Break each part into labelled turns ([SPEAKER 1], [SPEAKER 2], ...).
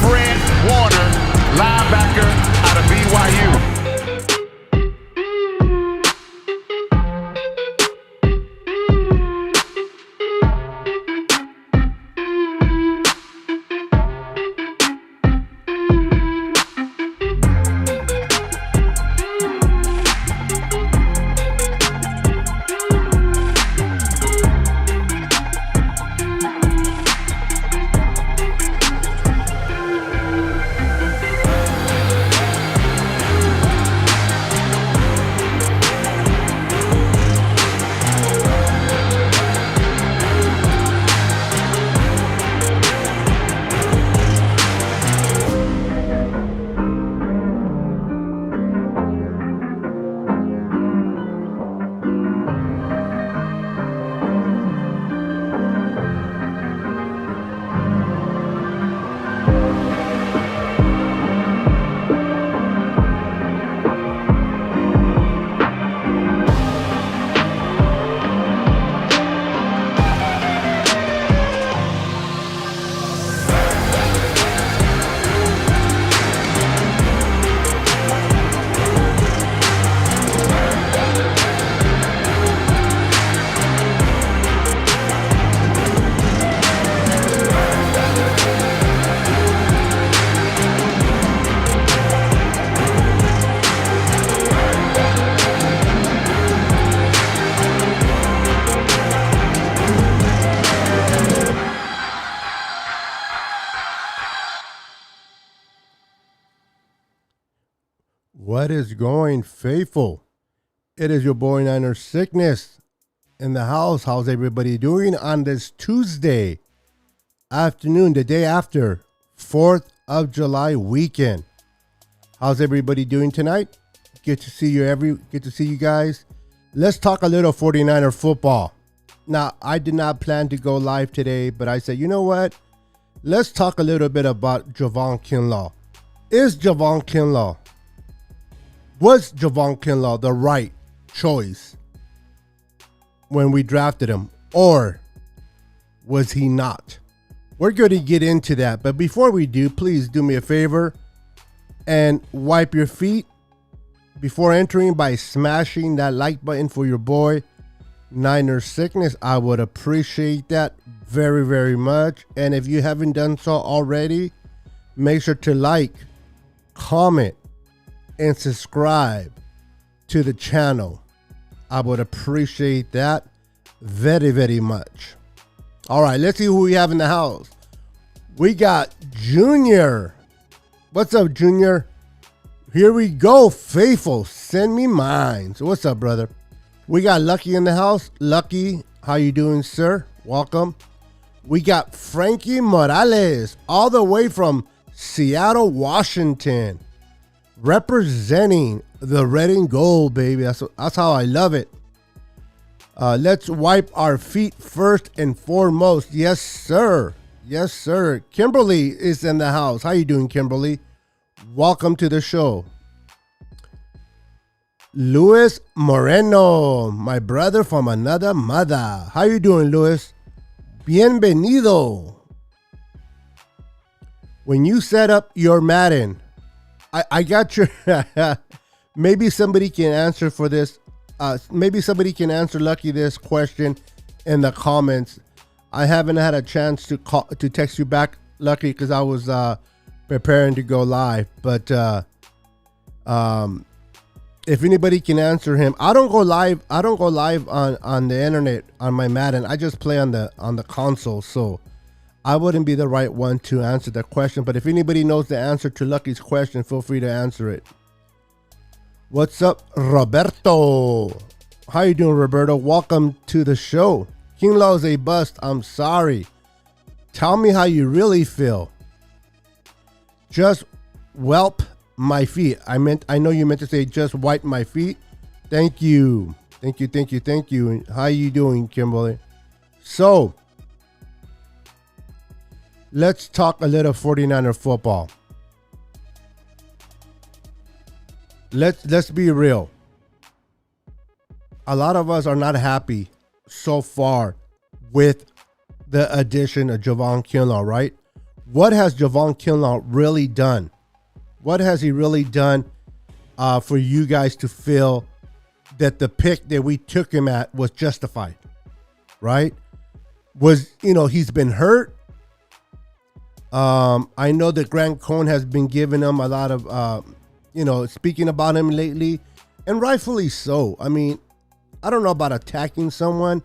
[SPEAKER 1] Fred Warner, linebacker out of BYU.
[SPEAKER 2] What is going, faithful? It is your boy Niner Sickness in the house. How's everybody doing on this Tuesday afternoon, the day after 4th of July weekend? How's everybody doing tonight? Good to see you guys. Let's talk a little 49er football. Now, I did not plan to go live today, but I said, you know what? Let's talk a little bit about Javon Kinlaw. Was Javon Kinlaw the right choice when we drafted him, or was he not? We're going to get into that, but before we do, please do me a favor and wipe your feet before entering by smashing that like button for your boy Niner Sickness. I would appreciate that very, very much. And if you haven't done so already, make sure to like, comment, and subscribe to the channel. I would appreciate that very, very much. All right, let's see who we have in the house. We got Junior. What's up, Junior? Here we go, faithful. Send me mine. So what's up, brother? We got Lucky in the house. Lucky, how you doing, sir? Welcome. We got Frankie Morales, all the way from Seattle, Washington, representing the red and gold, baby. That's how I love it. Let's wipe our feet first and foremost. Yes, sir. Yes, sir. Kimberly is in the house. How you doing, Kimberly? Welcome to the show. Luis Moreno, my brother from another mother. How you doing, Luis? Bienvenido. When you set up your Madden, I got your... Maybe somebody can answer for this. Maybe somebody can answer Lucky this question in the comments. I haven't had a chance to text you back, Lucky, because I was preparing to go live. But if anybody can answer him, I don't go live on the internet on my Madden. I just play on the console, so I wouldn't be the right one to answer that question. But if anybody knows the answer to Lucky's question, feel free to answer it. What's up, Roberto? How you doing, Roberto? Welcome to the show. Kinlaw is a bust. I'm sorry. Tell me how you really feel. Just whelp my feet. I know you meant to say just wipe my feet. Thank you. Thank you. How you doing, Kimberly? So, let's talk a little 49er football. Let's be real. A lot of us are not happy so far with the addition of Javon Kinlaw, right? what has Javon Kinlaw really done? What has he really done for you guys to feel that the pick that we took him at was justified, right? He's been hurt. I know that Grant Cohn has been giving him a lot of, speaking about him lately, and rightfully so. I mean, I don't know about attacking someone,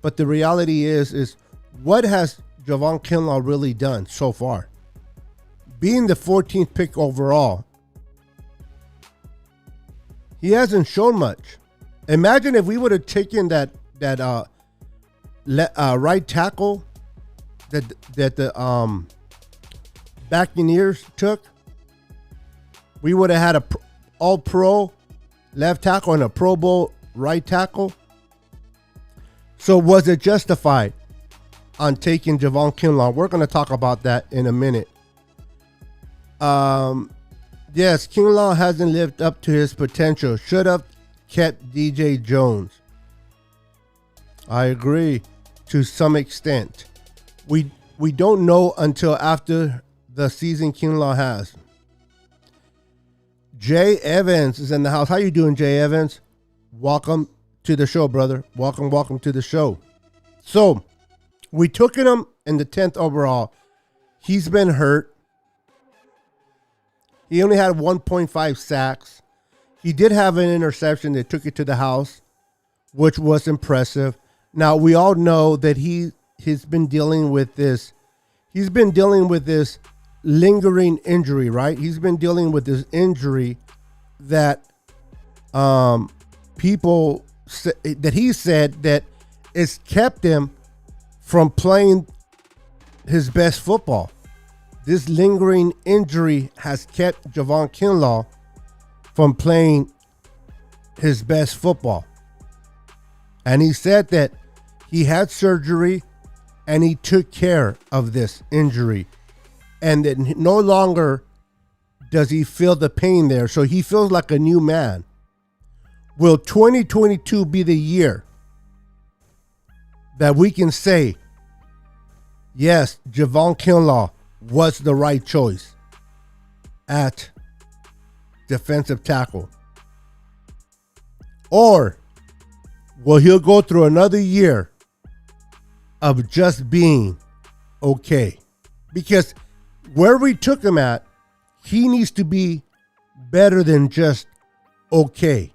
[SPEAKER 2] but the reality is what has Javon Kinlaw really done so far? Being the 14th pick overall, he hasn't shown much. Imagine if we would have taken that right tackle that the Buccaneers took. We would have had a all-pro left tackle and a Pro Bowl right tackle. So was it justified on taking Javon Kinlaw? We're going to talk about that in a minute. Yes, Kinlaw hasn't lived up to his potential. Should have kept DJ Jones. I agree to some extent. We don't know until after the season Kinlaw has. Jay Evans is in the house. How you doing, Jay Evans? Welcome to the show, brother. Welcome to the show. So, we took him in the 10th overall. He's been hurt. He only had 1.5 sacks. He did have an interception that took it to the house, which was impressive. Now, we all know that he's been dealing with this. He's been dealing with this lingering injury, right? He's been dealing with this injury that people that he said that it's kept him from playing his best football. This lingering injury has kept Javon Kinlaw from playing his best football. And he said that he had surgery and he took care of this injury. And that no longer does he feel the pain there. So he feels like a new man. Will 2022 be the year that we can say, yes, Javon Kinlaw was the right choice at defensive tackle? Or will he go through another year of just being okay? Because where we took him at, he needs to be better than just okay.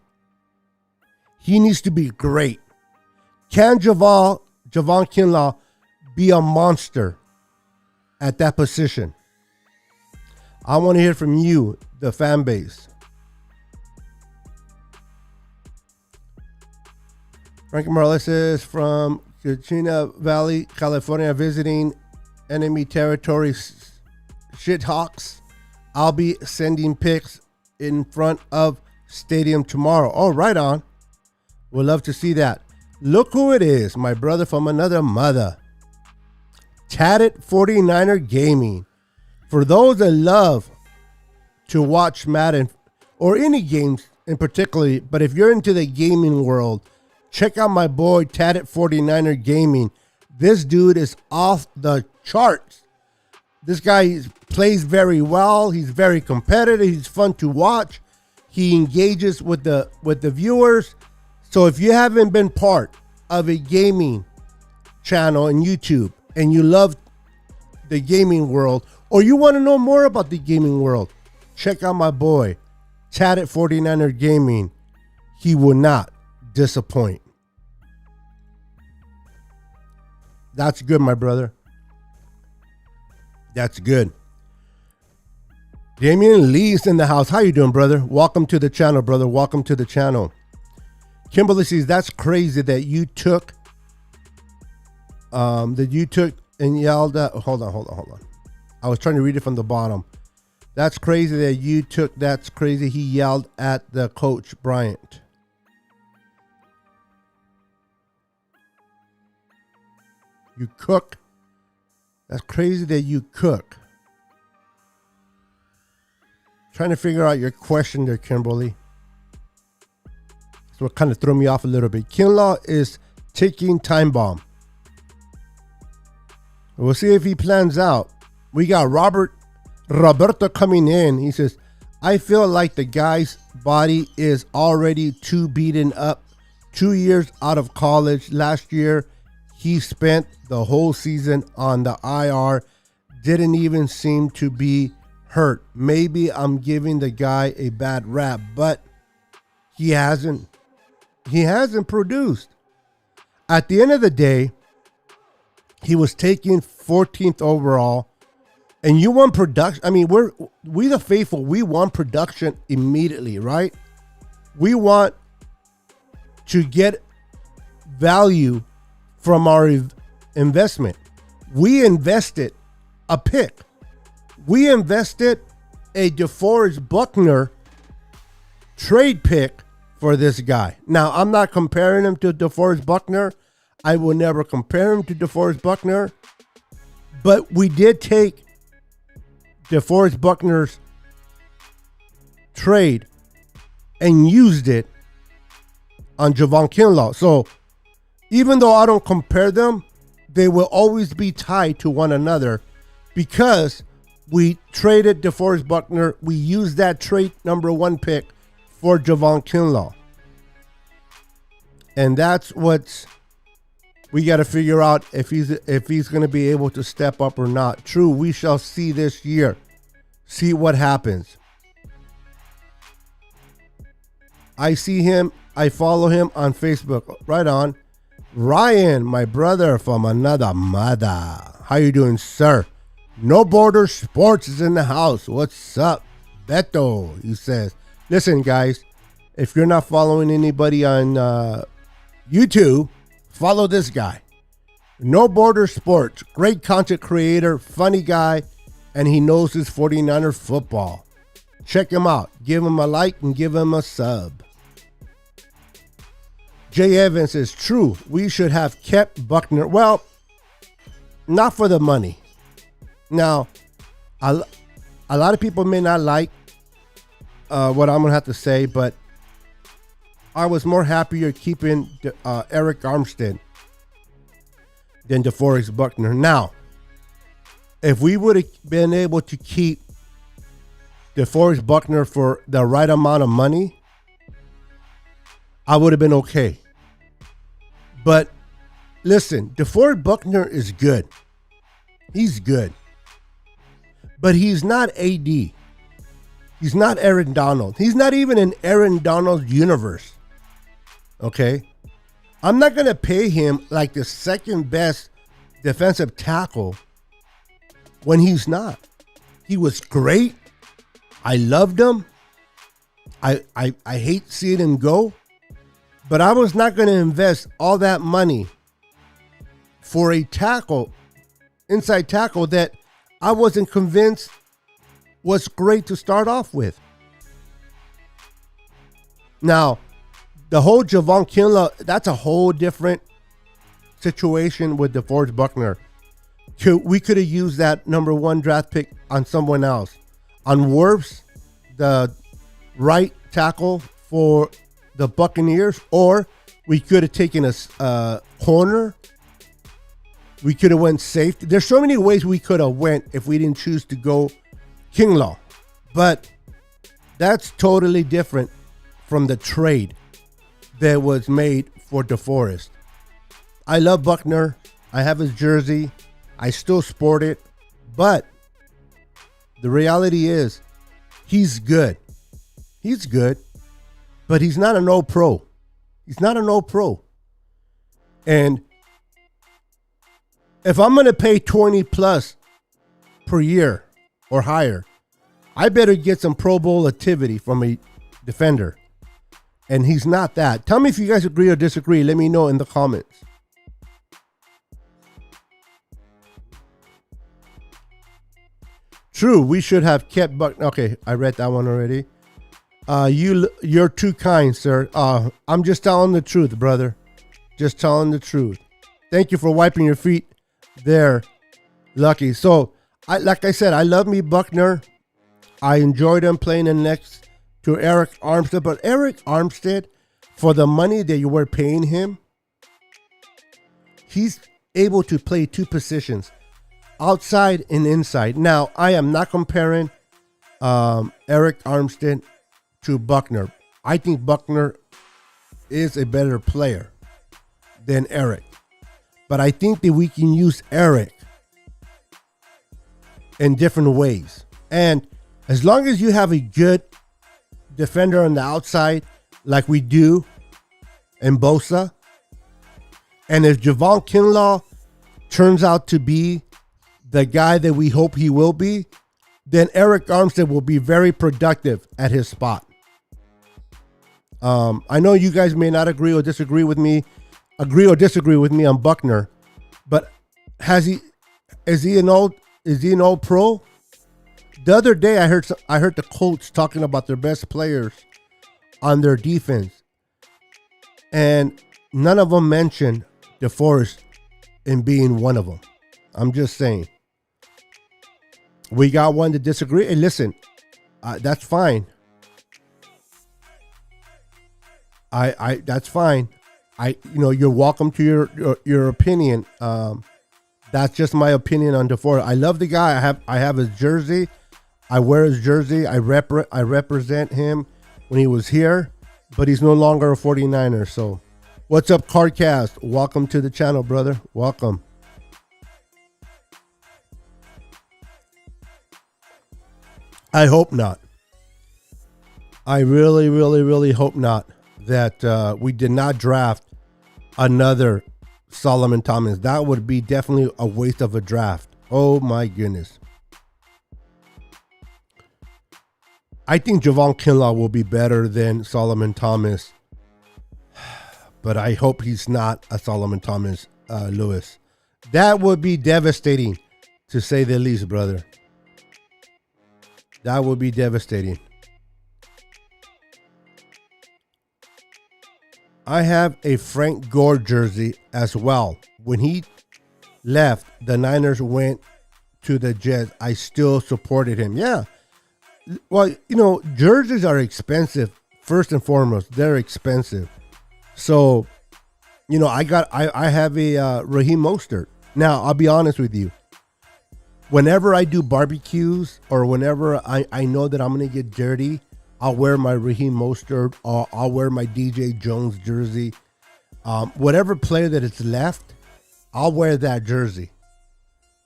[SPEAKER 2] He needs to be great. Can Javon Kinlaw be a monster at that position? I want to hear from you, the fan base. Frankie Morales is from Coachella Valley, California, visiting enemy territory. Shithawks. I'll be sending pics in front of stadium tomorrow. Oh, right on. We'd love to see that. Look who it is, my brother from another mother. Tatted 49er Gaming. For those that love to watch Madden or any games in particular, but if you're into the gaming world, check out my boy Tatted 49er Gaming. This dude is off the charts. This guy plays very well. He's very competitive. He's fun to watch. He engages with the viewers. So if you haven't been part of a gaming channel on YouTube and you love the gaming world, or you want to know more about the gaming world, check out my boy Tatted 49er Gaming. He will not disappoint. That's good, my brother. That's good. Damian Lee's in the house. How you doing, brother? Welcome to the channel, brother. Welcome to the channel. Kimberly says, that's crazy that you took and yelled at, hold on. I was trying to read it from the bottom. That's crazy that you took, that's crazy. He yelled at the coach, Bryant. You cook. That's crazy that you cook. Trying to figure out your question there, Kimberly. So it kind of threw me off a little bit. Kinlaw is ticking time bomb. We'll see if he plans out We got Roberto coming in. He says, I feel like the guy's body is already too beaten up. 2 years out of college. Last year, he spent the whole season on the IR. Didn't even seem to be hurt. Maybe I'm giving the guy a bad rap, but he hasn't produced. At the end of the day, he was taken 14th overall, and you want production. I mean, we the faithful, we want production immediately, right? We want to get value from our investment. We invested a pick. We invested a DeForest Buckner trade pick for this guy. Now, I'm not comparing him to DeForest Buckner. I will never compare him to DeForest Buckner. But we did take DeForest Buckner's trade and used it on Javon Kinlaw. So even though I don't compare them, they will always be tied to one another because we traded DeForest Buckner. We used that trade number 1 pick for Javon Kinlaw. And that's what's we got to figure out if he's going to be able to step up or not. True, we shall see this year. See what happens. I see him. I follow him on Facebook. Right on. Ryan, my brother from another mother. How you doing, sir? No Border Sports is in the house. What's up? Beto, he says. Listen, guys, if you're not following anybody on YouTube, follow this guy. No Border Sports. Great content creator, funny guy, and he knows his 49er football. Check him out. Give him a like and give him a sub. Jay Evans is true. We should have kept Buckner. Well, not for the money. Now, a lot of people may not like what I'm going to have to say, but I was more happier keeping Eric Armstead than DeForest Buckner. Now, if we would have been able to keep DeForest Buckner for the right amount of money, I would have been okay. But listen, DeForest Buckner is good. He's good. But he's not AD. He's not Aaron Donald. He's not even in Aaron Donald's universe. Okay? I'm not going to pay him like the second best defensive tackle when he's not. He was great. I loved him. I hate seeing him go. But I was not going to invest all that money for a tackle, inside tackle that I wasn't convinced was great to start off with. Now, the whole Javon Kinlaw, that's a whole different situation with DeForest Buckner. We could have used that number 1 draft pick on someone else. On Wirfs, the right tackle for the Buccaneers, or we could have taken a corner. We could have went safety. There's so many ways we could have went if we didn't choose to go Kinlaw. But that's totally different from the trade that was made for DeForest. I love Buckner. I have his jersey. I still sport it. But the reality is he's good. He's good. But he's not an all pro. He's not an all pro. And if I'm going to pay 20 plus per year or higher, I better get some Pro Bowl activity from a defender. And he's not that. Tell me if you guys agree or disagree. Let me know in the comments. True, we should have kept Buck. Okay, I read that one already. You're too kind, sir. I'm just telling the truth, brother. Just telling the truth. Thank you for wiping your feet there, Lucky. So, like I said, I love me Buckner. I enjoyed him playing in next to Eric Armstead. But Eric Armstead, for the money that you were paying him, he's able to play 2 positions. outside and inside. Now, I am not comparing Eric Armstead to Buckner. I think Buckner is a better player than Eric. But I think that we can use Eric in different ways. And as long as you have a good defender on the outside, like we do in Bosa, and if Javon Kinlaw turns out to be the guy that we hope he will be, then Eric Armstead will be very productive at his spot. I know you guys may not agree or disagree with me on Buckner, but is he an old pro? The other day I heard the coach talking about their best players on their defense, and none of them mentioned DeForest in being one of them. I'm just saying. We got one to disagree. And listen, that's fine. That's fine. You're welcome to your opinion. That's just my opinion on DeForest. I love the guy. I have his jersey. I wear his jersey. I represent him when he was here, but he's no longer a 49er. So, what's up, Cardcast? Welcome to the channel, brother. Welcome. I hope not. I really, really, really hope not that we did not draft another Solomon Thomas. That would be definitely a waste of a draft. Oh my goodness. I think Javon Kinlaw will be better than Solomon Thomas, but I hope he's not a Solomon Thomas, Lewis. That would be devastating, to say the least, brother. That would be devastating. I have a Frank Gore jersey as well. When he left, the Niners went to the Jets. I still supported him. Yeah. Well, jerseys are expensive. First and foremost, they're expensive. So, I have a Raheem Mostert. Now, I'll be honest with you. Whenever I do barbecues or whenever I know that I'm going to get dirty, I'll wear my Raheem Mostert, or I'll wear my DJ Jones jersey. Whatever player that is left, I'll wear that jersey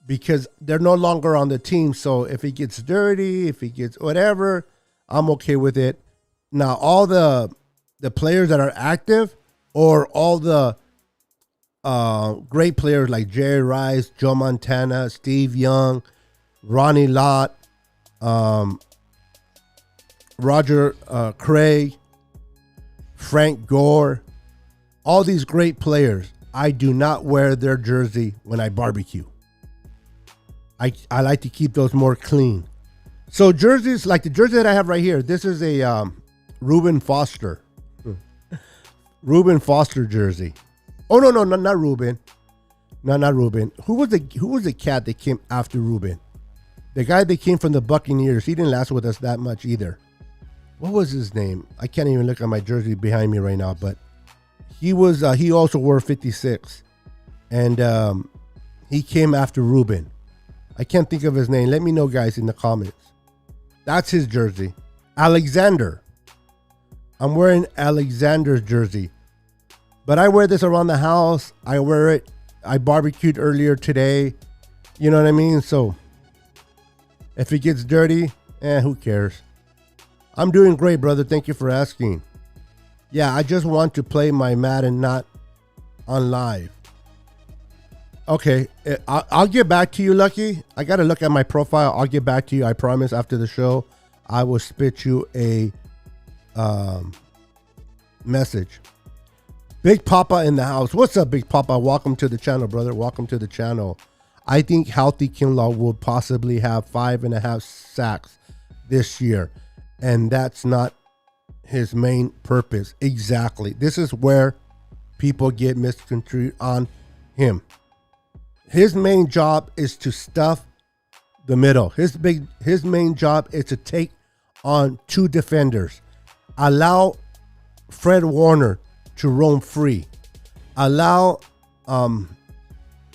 [SPEAKER 2] because they're no longer on the team. So if he gets dirty, if he gets whatever, I'm okay with it. Now, all the players that are active or all the great players like Jerry Rice, Joe Montana, Steve Young, Ronnie Lott, Roger Craig, Frank Gore, all these great players, I do not wear their jersey when I barbecue. I like to keep those more clean. So jerseys, like the jersey that I have right here, this is a Reuben Foster. Reuben Foster jersey. Oh no, not Reuben. No, not Reuben. Who was the cat that came after Reuben? The guy that came from the Buccaneers. He didn't last with us that much either. What was his name? I can't even look at my jersey behind me right now, but he also wore 56. And he came after Reuben. I can't think of his name. Let me know, guys, in the comments. That's his jersey. Alexander. I'm wearing Alexander's jersey. But I wear this around the house. I wear it. I barbecued earlier today. You know what I mean? So if it gets dirty, who cares? I'm doing great, brother. Thank you for asking. Yeah, I just want to play my Madden, not on live. Okay, I'll get back to you, Lucky. I got to look at my profile. I'll get back to you. I promise after the show, I will spit you a message. Big Papa in the house. What's up, Big Papa? Welcome to the channel, brother. Welcome to the channel. I think healthy Kinlaw will possibly have 5.5 sacks this year. And that's not his main purpose. Exactly. This is where people get misconstrued on him. His main job is to stuff the middle. His main job is to take on two defenders. Allow Fred Warner to roam free. Allow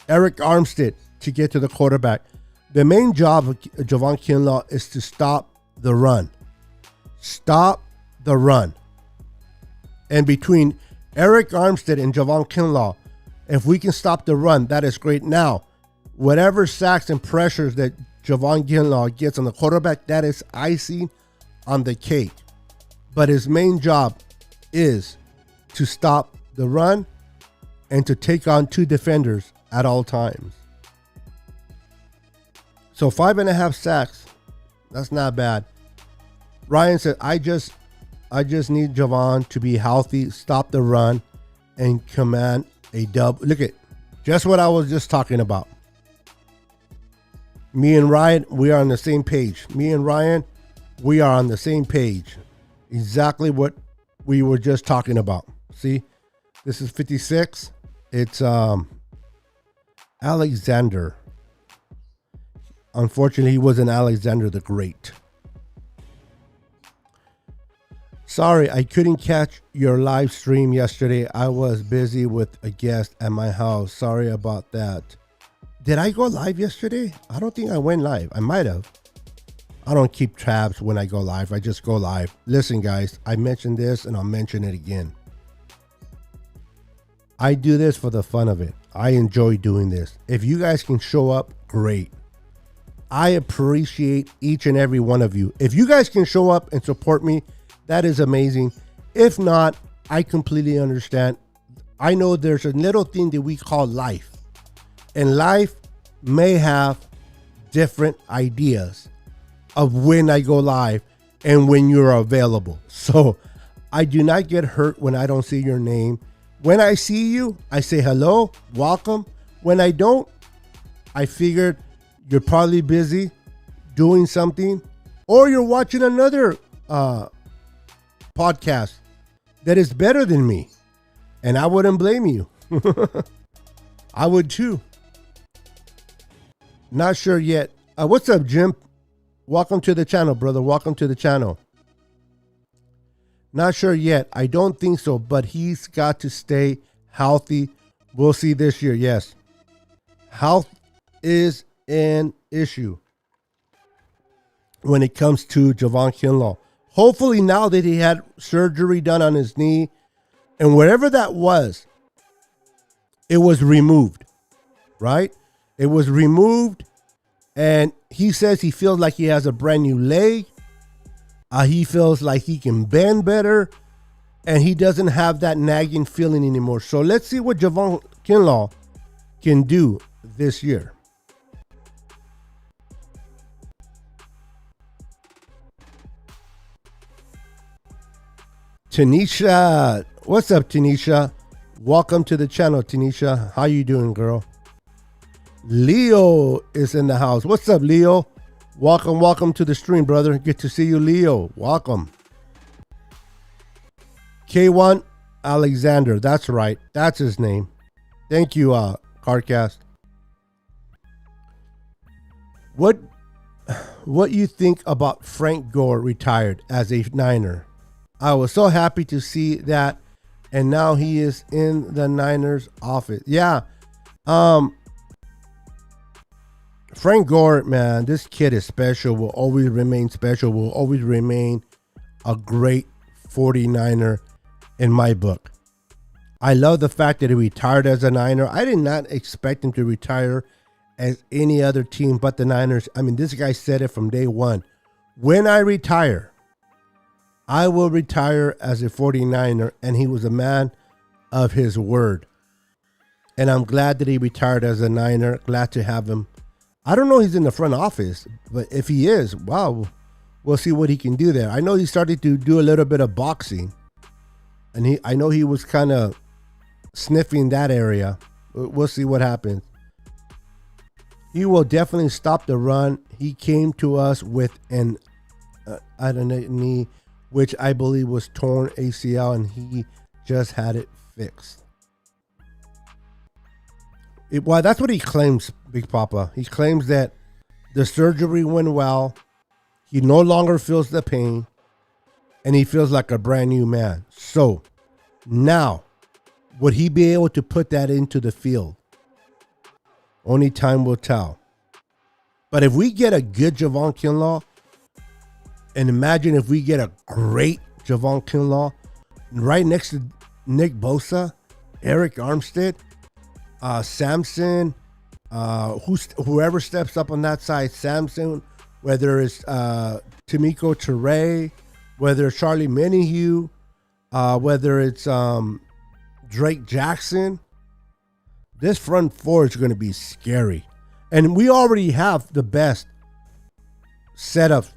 [SPEAKER 2] Eric Armstead to get to the quarterback. The main job of Javon Kinlaw is to stop the run. Stop the run. And between Eric Armstead and Javon Kinlaw, if we can stop the run, that is great. Now, whatever sacks and pressures that Javon Kinlaw gets on the quarterback, that is icing on the cake. But his main job is to stop the run and to take on 2 defenders at all times. So 5.5 sacks, that's not bad. Ryan said, I just need Javon to be healthy, stop the run, and command a dub. Look at just what I was just talking about. Me and Ryan, we are on the same page. Me and Ryan, we are on the same page. Exactly what we were just talking about. See, this is 56. It's Alexander. Unfortunately, he wasn't Alexander the Great. Sorry, I couldn't catch your live stream yesterday. I was busy with a guest at my house. Sorry about that. Did I go live yesterday? I don't think I went live. I might have. I don't keep tabs when I go live. I just go live. Listen, guys, I mentioned this and I'll mention it again. I do this for the fun of it. I enjoy doing this. If you guys can show up, great. I appreciate each and every one of you. If you guys can show up and support me, that is amazing. If not, I completely understand. I know there's a little thing that we call life. And life may have different ideas of when I go live and when you're available. So I do not get hurt when I don't see your name. When I see you, I say hello, welcome. When I don't, I figured you're probably busy doing something, or you're watching another podcast that is better than me. And I wouldn't blame you. I would too. Not sure yet. What's up, Jim? Welcome to the channel, brother. Welcome to the channel. Not sure yet. I don't think so, but he's got to stay healthy. We'll see this year. Yes. Health is an issue when it comes to Javon Kinlaw. Hopefully now that he had surgery done on his knee and whatever that was, it was removed, right? It was removed, and he says he feels like he has a brand new leg. He feels like he can bend better, and he doesn't have that nagging feeling anymore. So let's see what Javon Kinlaw can do this year. Tanisha, what's up, Tanisha? Welcome to the channel, Tanisha. How you doing, girl? Leo is in the house. What's up, Leo? Welcome to the stream, brother. Good to see you, Leo. Welcome. K1 Alexander. That's right. That's his name. Thank you, Cardcast. What you think about Frank Gore retired as a Niner? I was so happy to see that, and now he is in the Niners office. Yeah. Frank Gore, man, this kid is special, will always remain special, will always remain a great 49er in my book. I love the fact that he retired as a Niner. I did not expect him to retire as any other team but the Niners. I mean, this guy said it from day one. When I retire, I will retire as a 49er, and he was a man of his word. And I'm glad that he retired as a Niner. Glad to have him. I don't know if he's in the front office, but if he is, wow, we'll see what he can do there. I know he started to do a little bit of boxing, and I know he was kind of sniffing that area. We'll see what happens. He will definitely stop the run. He came to us with an knee, which I believe was torn ACL, and he just had it fixed. Well, that's what he claims, Big Papa. He claims that the surgery went well. He no longer feels the pain, and he feels like a brand new man. So now, would he be able to put that into the field? Only time will tell. But if we get a good Javon Kinlaw, and imagine if we get a great Javon Kinlaw right next to Nick Bosa, Eric Armstead, Samson, whoever steps up on that side, Samson, whether it's Tamiko Ture, whether it's Charlie Menahue, whether it's Drake Jackson, this front four is going to be scary. And we already have the best set of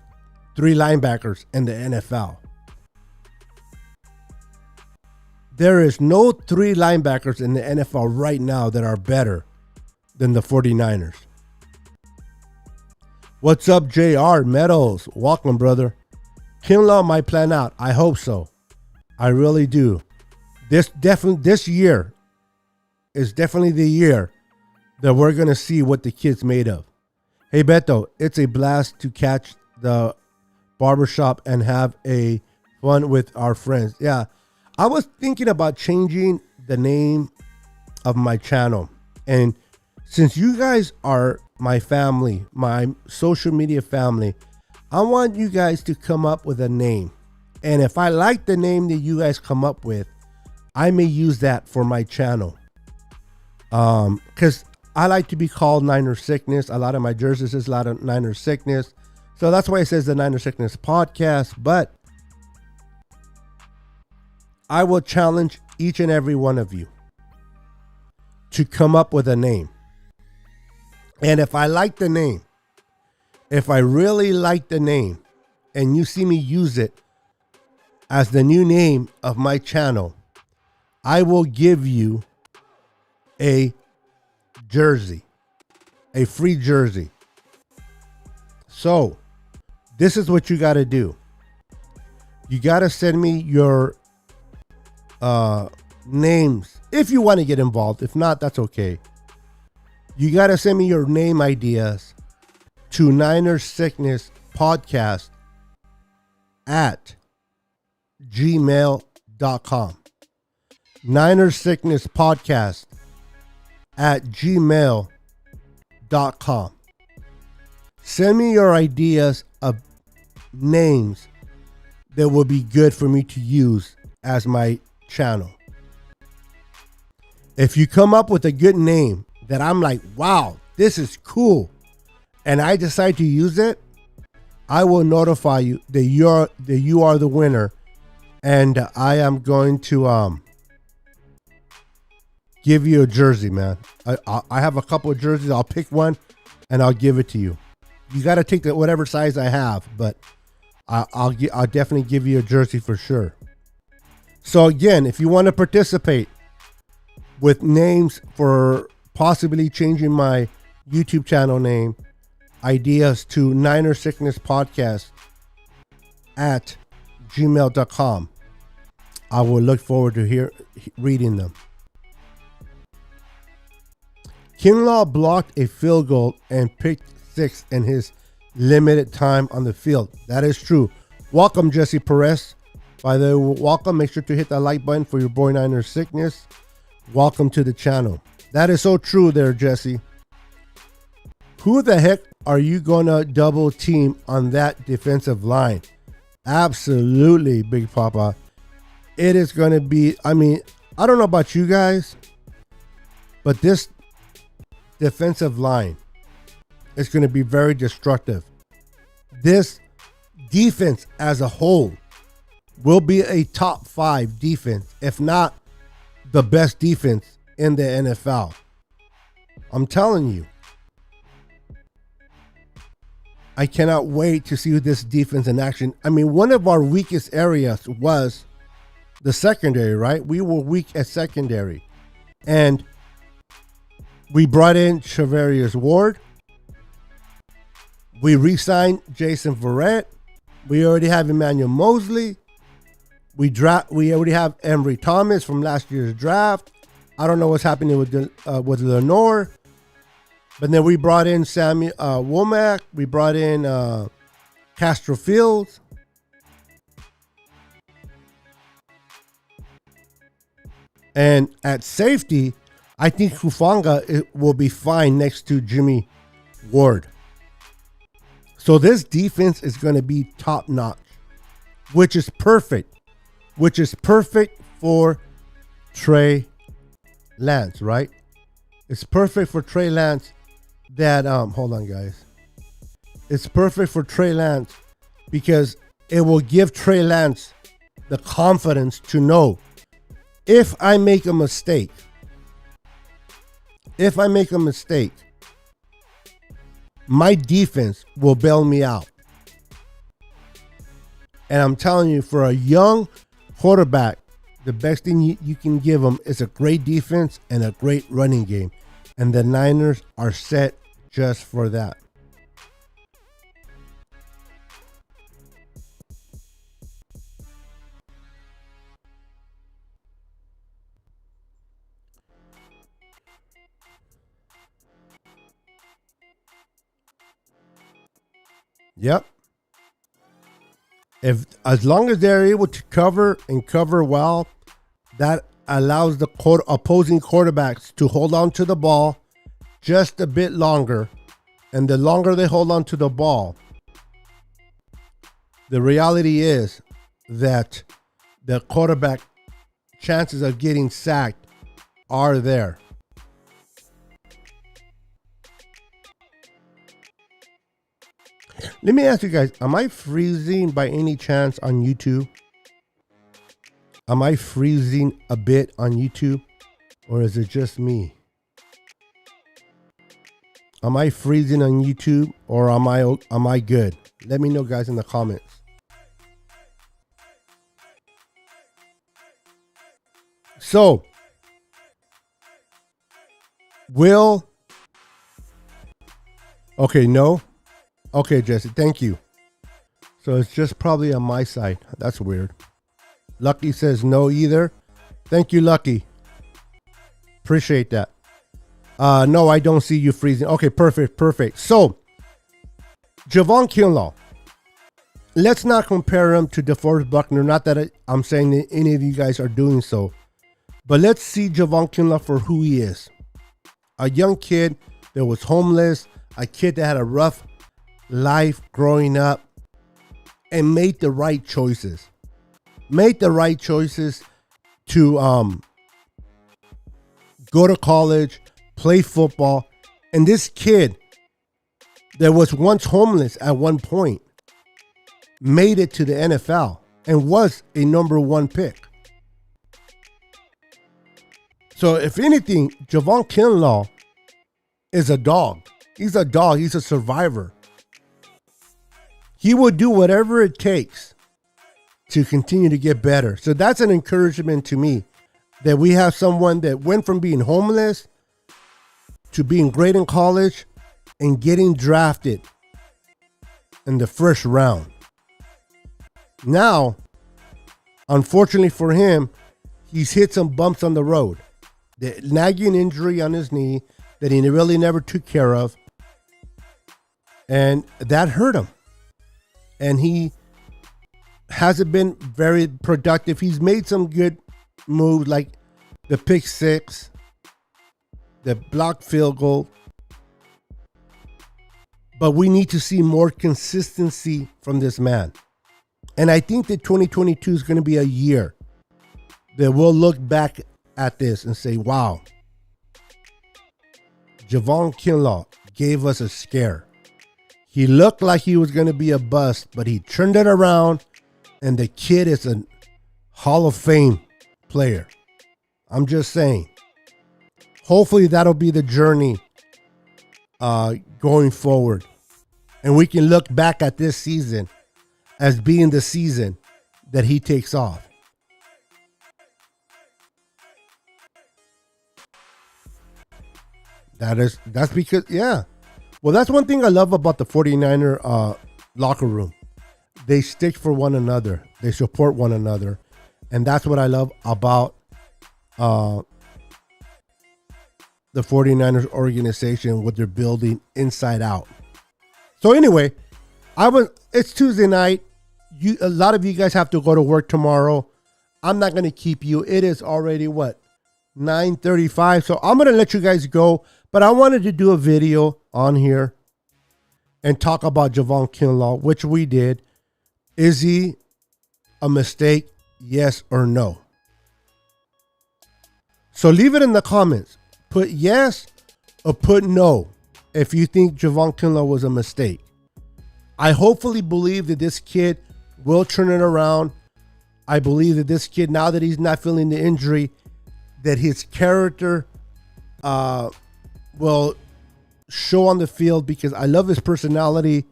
[SPEAKER 2] 3 linebackers in the NFL. There is no 3 linebackers in the NFL right now that are better than the 49ers. What's up, JR Meadows? Welcome, brother. Kinlaw might plan out. I hope so. I really do. This year is definitely the year that we're going to see what the kid's made of. Hey, Beto, it's a blast to catch the barbershop and have a fun with our friends. Yeah, I was thinking about changing the name of my channel. And since you guys are my family, my social media family, I want you guys to come up with a name. And if I like the name that you guys come up with, I may use that for my channel. Because I like to be called Niner Sickness. A lot of my jerseys is a lot of Niner Sickness. So that's why it says the Niner Sickness Podcast. But I will challenge each and every one of you to come up with a name. And if I like the name, if I really like the name, and you see me use it as the new name of my channel, I will give you a jersey, a free jersey. So this is what you got to do. You got to send me your names if you want to get involved. If not, that's okay. You got to send me your name ideas to Niner Sickness Podcast at gmail.com. Niner Sickness Podcast at gmail.com. Send me your ideas of names that will be good for me to use as my channel. If you come up with a good name that I'm like, wow, this is cool, and I decide to use it, I will notify you that you are the winner, and I am going to give you a jersey, man. I have a couple of jerseys. I'll pick one and I'll give it to you. You got to take whatever size I have, but I'll definitely give you a jersey for sure. So again, if you want to participate with names for possibly changing my YouTube channel name, ideas to Niner Sickness Podcast at gmail.com. I will look forward to reading them. Kinlaw blocked a field goal and picked 6 in his limited time on the field. That is true. Welcome, Jesse Perez. By the way, welcome. Make sure to hit that like button for your boy Niner Sickness. Welcome to the channel. That is so true there, Jesse. Who the heck are you going to double team on that defensive line? Absolutely, Big Papa. It is going to be, I don't know about you guys, but this defensive line is going to be very destructive. This defense as a whole will be a top 5 defense, if not the best defense in the NFL. I'm telling you. I cannot wait to see this defense in action. One of our weakest areas was the secondary, right? We were weak at secondary. And we brought in Charvarius Ward. We re-signed Jason Verrett. We already have Emmanuel Mosley. We already have Emory Thomas from last year's draft. I don't know what's happening with Lenore. But then we brought in Sammy Womack. We brought in Castro Fields. And at safety, I think Hufanga will be fine next to Jimmy Ward. So this defense is going to be top notch, which is perfect. Which is perfect for Trey Lance, right? It's perfect for Trey Lance that hold on guys. It's perfect for Trey Lance because it will give Trey Lance the confidence to know if I make a mistake, my defense will bail me out. And I'm telling you, for a young quarterback, the best thing you can give him is a great defense and a great running game. And the Niners are set just for that. Yep. As long as they're able to cover and cover well, that allows the opposing quarterbacks to hold on to the ball just a bit longer. And the longer they hold on to the ball, the reality is that the quarterback chances of getting sacked are there. Let me ask you guys, am I freezing by any chance on YouTube? Am I freezing a bit on YouTube? Or is it just me? Am I freezing on YouTube or am I good? Let me know, guys, in the comments. So, okay, no. Okay, Jesse, thank you. So it's just probably on my side. That's weird. Lucky says no either. Thank you, Lucky. Appreciate that. No, I don't see you freezing. Okay, perfect. So, Javon Kinlaw. Let's not compare him to DeForest Buckner. Not that I'm saying that any of you guys are doing so. But let's see Javon Kinlaw for who he is. A young kid that was homeless. A kid that had a rough life growing up and made the right choices. Made the right choices to go to college, play football. And this kid that was once homeless at one point made it to the NFL and was a number 1 pick. So if anything, Javon Kinlaw is a dog. He's a dog. He's a survivor. He will do whatever it takes to continue to get better. So that's an encouragement to me that we have someone that went from being homeless to being great in college and getting drafted in the first round. Now, unfortunately for him, he's hit some bumps on the road. The nagging injury on his knee that he really never took care of. And that hurt him. And he hasn't been very productive. He's made some good moves like the pick six, the blocked field goal. But we need to see more consistency from this man. And I think that 2022 is going to be a year that we'll look back at this and say, wow, Javon Kinlaw gave us a scare. He looked like he was going to be a bust, but he turned it around, and the kid is a Hall of Fame player. I'm just saying. Hopefully that'll be the journey going forward. And we can look back at this season as being the season that he takes off. That's because, yeah. Well, that's one thing I love about the 49er locker room. They stick for one another. They support one another. And that's what I love about the 49ers organization, what they're building inside out. So anyway, it's Tuesday night. A lot of you guys have to go to work tomorrow. I'm not going to keep you. It is already what? 9:35. So I'm going to let you guys go, but I wanted to do a video on here and talk about Javon Kinlaw, which we did. Is he a mistake? Yes or no? So leave it in the comments. Put yes or put no if you think Javon Kinlaw was a mistake. I hopefully believe that this kid will turn it around. I believe that this kid, now that he's not feeling the injury, that his character will show on the field, because I love his personality.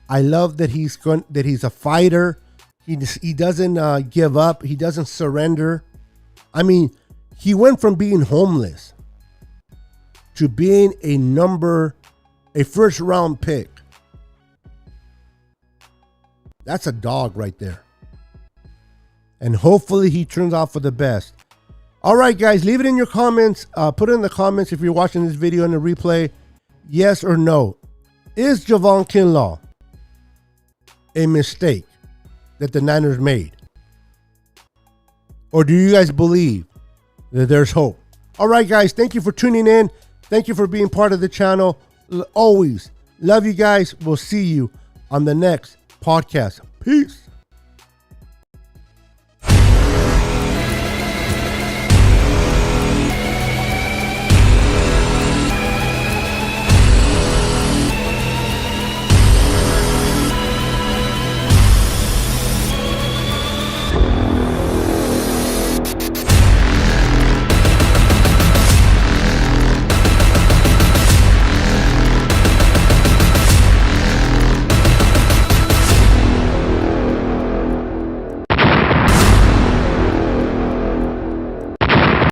[SPEAKER 2] I love that he's a fighter. He doesn't give up. He doesn't surrender. I mean, he went from being homeless to being a first round pick. That's a dog right there. And hopefully he turns out for the best. All right, guys, leave it in your comments. Put it in the comments if you're watching this video in the replay. Yes or no. Is Javon Kinlaw a mistake that the Niners made? Or do you guys believe that there's hope? All right, guys, thank you for tuning in. Thank you for being part of the channel. Always love you guys. We'll see you on the next podcast. Peace.